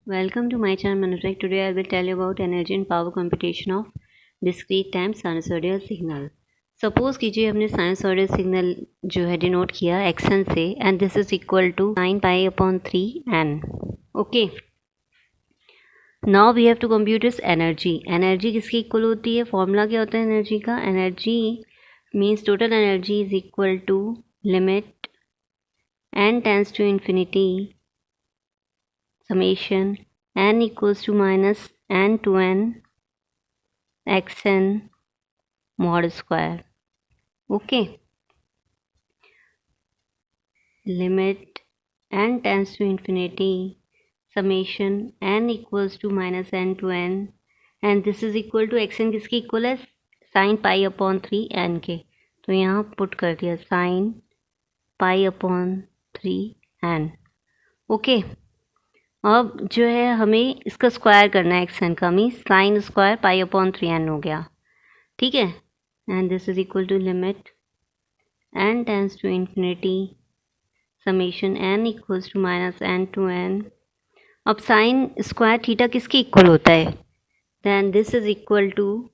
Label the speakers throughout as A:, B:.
A: Welcome to my channel Manutech. Today I will tell you about energy and power computation of discrete time sinusoidal signal. Suppose कीजिए हमने sinusoidal signal जो है denote किया x n से and this is equal to 9π/3n. Okay, now we have to compute इस energy. Energy किसकी equal होती है? फॉर्मूला क्या होता है एनर्जी का? Energy means total energy is equal to limit n tends to infinity summation n equals to minus n to n xn mod square. Okay, limit n tends to infinity summation n equals to minus n to n and this is equal to xn किसकी equal है? sin π/3n के. तो यहाँ put कर दिया sin π/3n. Okay, अब जो है हमें इसका स्क्वायर करना है एक्सन का, मीन साइन स्क्वायर π/3n हो गया. ठीक है, and this is equal to limit n tends to infinity summation n equals to minus n to n. अब साइन स्क्वायर थीटा किसकी इक्वल होता है? Then this is equal to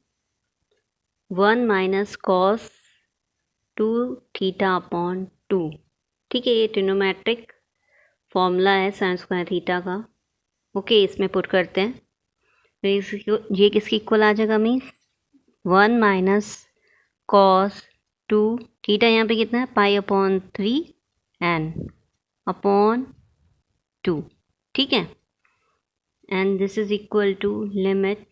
A: 1 minus cos 2θ/2. ठीक है, ये ट्रिग्नोमेट्रिक फॉर्मूला है sine square theta का. Okay, इसमें पुट करते हैं. तो ये किसकी इक्वल आ जाएगा? मीन्स 1 माइनस कॉस 2 थीटा यहाँ पे कितना है? π/3n/2. ठीक है, and this is equal to limit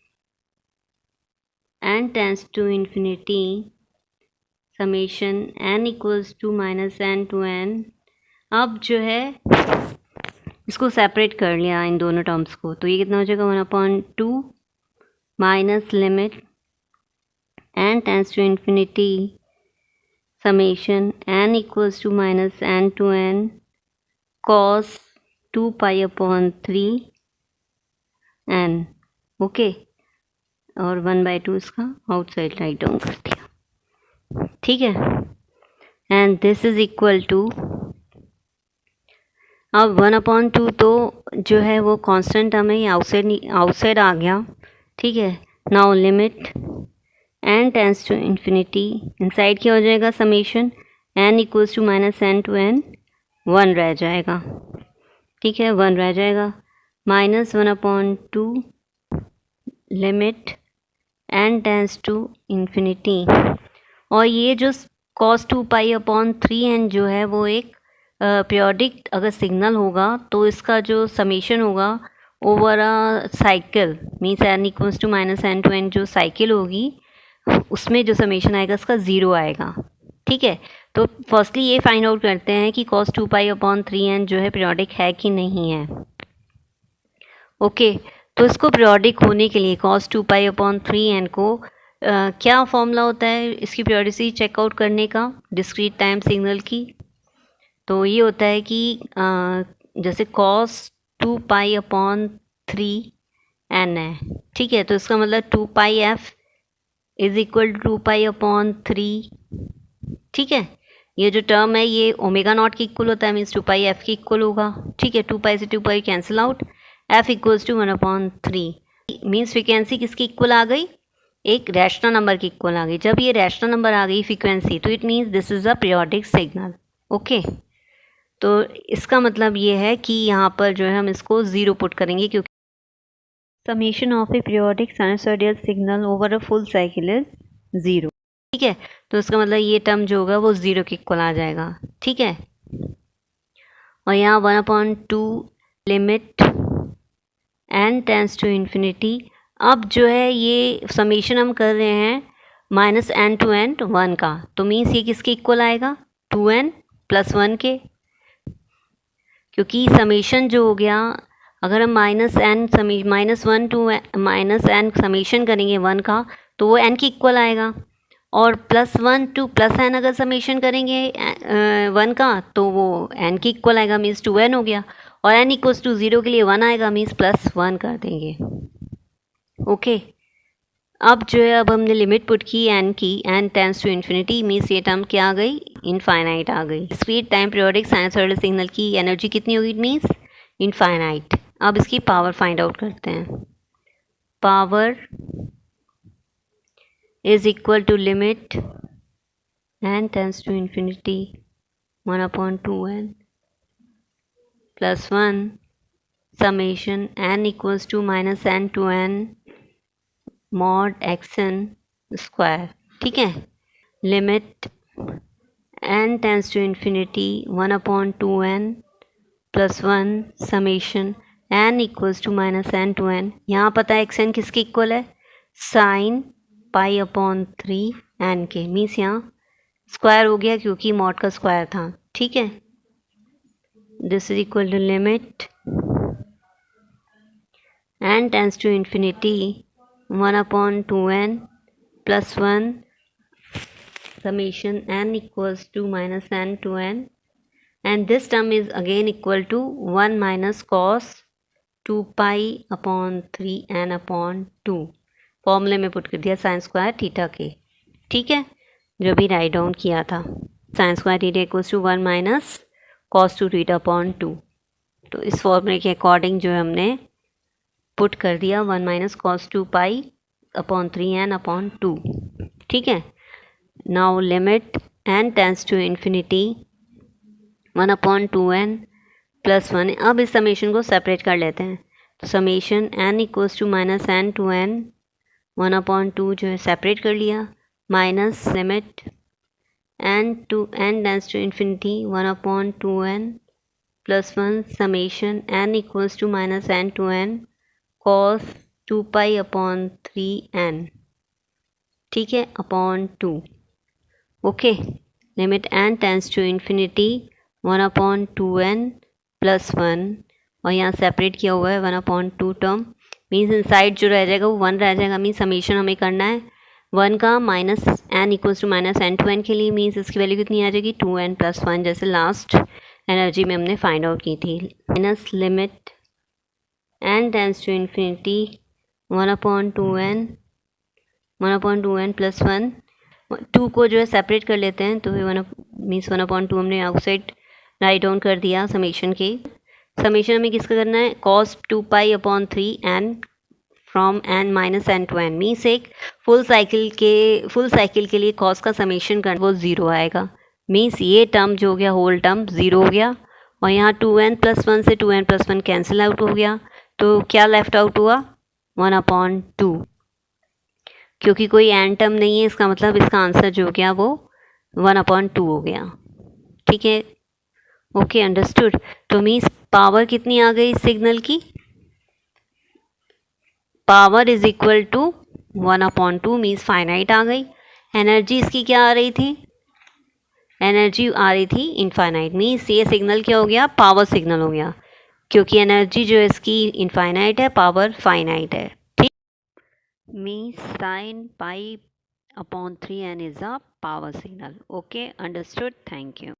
A: n tends to infinity summation n equals to minus n to n. अब जो है इसको सेपरेट कर लिया इन दोनों टर्म्स को, तो ये कितना हो जाएगा? 1/2 minus limit n tends to infinity summation n equals to minus n to n cos 2π/3n. Okay, और 1/2 इसका आउटसाइड राइट डाउन कर दिया. ठीक है, and this is equal to, अब 1/2 तो जो है वो कांस्टेंट हमें आउटसाइड आ गया. ठीक है, now limit n tends to infinity inside क्या हो जाएगा? Summation n equals to minus n to n 1 रह जाएगा. ठीक है, 1 रह जाएगा. Minus 1/2 limit n tends to infinity. और ये जो cos 2π/3n जो है वो एक पीरियोडिक अगर सिग्नल होगा तो इसका जो समेशन होगा over a cycle, means n equals to minus n to n जो साइकिल होगी उसमें जो समेशन आएगा उसका 0 आएगा. ठीक है, तो फर्स्टली ये फाइंड आउट करते हैं कि cos 2π/3n जो है पीरियोडिक है कि नहीं है. ओके, तो इसको पीरियोडिक होने के लिए cos 2π/3n को क्या फॉर्मूला होता है इसकी पीरियोडिसिटी चेकआउट करने का डिस्क्रीट टाइम सिग्नल की? तो ये होता है कि जैसे cos 2π/3n है. ठीक है, तो इसका मतलब 2πf इज इक्वल टू 2π/3. ठीक है, ये जो टर्म है ये ओमेगा नॉट की इक्वल होता है, मीन्स 2πf की इक्वल होगा. ठीक है, 2π से 2π cancel out, f equals to 1/3. Means frequency किसकी इक्वल आ गई? एक रैशनल नंबर की इक्वल आ गई. जब ये रैशनल नंबर आ गई फ्रीक्वेंसी तो it means this is a periodic signal. Okay, तो इसका मतलब ये है कि यहाँ पर जो है हम इसको 0 पुट करेंगे क्योंकि summation of A periodic sinusoidal signal over a full cycle is 0. ठीक है, तो इसका मतलब ये टर्म जो होगा वो 0 के इक्वल आ जाएगा. ठीक है, और यहाँ 1/2 limit n tends to infinity. अब जो है ये समेशन हम कर रहे हैं माइनस n to n 1 का, तो मीन्स ये किसके इक्वल आएगा? 2n + 1 के, क्योंकि समेशन जो हो गया अगर हम minus n to -n summation करेंगे 1 का तो वो n की इक्वल आएगा, और +1 to +n अगर समेशन करेंगे 1 का तो वो n की इक्वल आएगा, मीन्स 2n हो गया. और n इक्वल्स टू 0 के लिए 1 आएगा, मीन्स +1 कर देंगे. ओके, अब जो है अब हमने लिमिट पुट की n की, n tends to infinity, means ये टर्म क्या आ गई? इनफाइनाइट आ गई. Discrete time periodic sinusoidal signal की एनर्जी कितनी होगी? Means infinite. अब इसकी पावर फाइंड आउट करते हैं। Power is equal to limit n tends to infinity 1/2n plus 1 summation n equals to -n to n mod xn square. ठीक है, limit n tends to infinity 1/2n plus 1 summation n equals to -n to n। यहाँ पता है xn किसके equal है, sine π/3 n के, मीन्स यहाँ स्क्वायर हो गया क्योंकि मॉड का स्क्वायर था। ठीक है, this is equal to limit n tends to infinity 1/2n plus 1 summation n equals to -n to n, and this term is again equal to 1 minus cos 2 π/3n/2 फॉर्मूले में put कर दिया sign square theta के। ठीक है, जो भी right down किया था, sine square theta equals to 1 minus cos 2 theta. तो इस फॉर्मूले के अकॉर्डिंग जो हमने पुट कर दिया 1 माइनस कॉस 2 π/3n/2। ठीक है, now limit n tends to infinity 1/2n plus 1। अब इस समेशन को सेपरेट कर लेते हैं, तो summation n equals to -n to n 1/2 जो है सेपरेट कर लिया, minus limit n tends to infinity 1/2n plus 1 summation n equals to -n to n cos 2 π/3n। ठीक है, upon 2। Okay, limit n tends to infinity 1/2n plus 1, और यहाँ separate किया हुआ है 1/2 टर्म, मीन्स इनसाइड जो रह जाएगा वो 1 रह जाएगा। मीन्स समेशन हमें करना है 1 का minus n equals to -n to n के लिए, मीन्स इसकी वैल्यू कितनी आ जाएगी 2n प्लस 1, जैसे लास्ट एनर्जी में हमने फाइंड आउट की थी। Minus limit n tends to infinity 1/2n plus 1, 2 को जो है सेपरेट कर लेते हैं, तो 1/2 हमने आउटसाइड राइट डाउन कर दिया समेशन के। समेशन हमें किसका करना है, cos 2 π/3n from n minus n to n, means एक फुल साइकिल के लिए cos का समेशन करना वो 0 आएगा। मीन्स ये टर्म जो हो गया होल टर्म 0 हो गया, और यहाँ 2n प्लस 1 से 2n प्लस 1 कैंसिल आउट हो गया, तो क्या लेफ्ट आउट हुआ 1/2, क्योंकि कोई n टर्म नहीं है, इसका मतलब इसका आंसर जो हो गया वो 1/2 हो गया। ठीक है, ओके, अंडरस्टूड। तो मीन्स पावर कितनी आ गई सिग्नल की, power is equal to 1/2, means finite आ गई। एनर्जी इसकी क्या आ रही थी, एनर्जी आ रही थी इनफाइनाइट, मीन्स ये सिग्नल क्या हो गया, पावर सिग्नल हो गया, क्योंकि एनर्जी जो है इसकी इनफाइनाइट है, पावर फाइनाइट है। ठीक, means sign π/3n is a power signal. Okay, understood, thank you.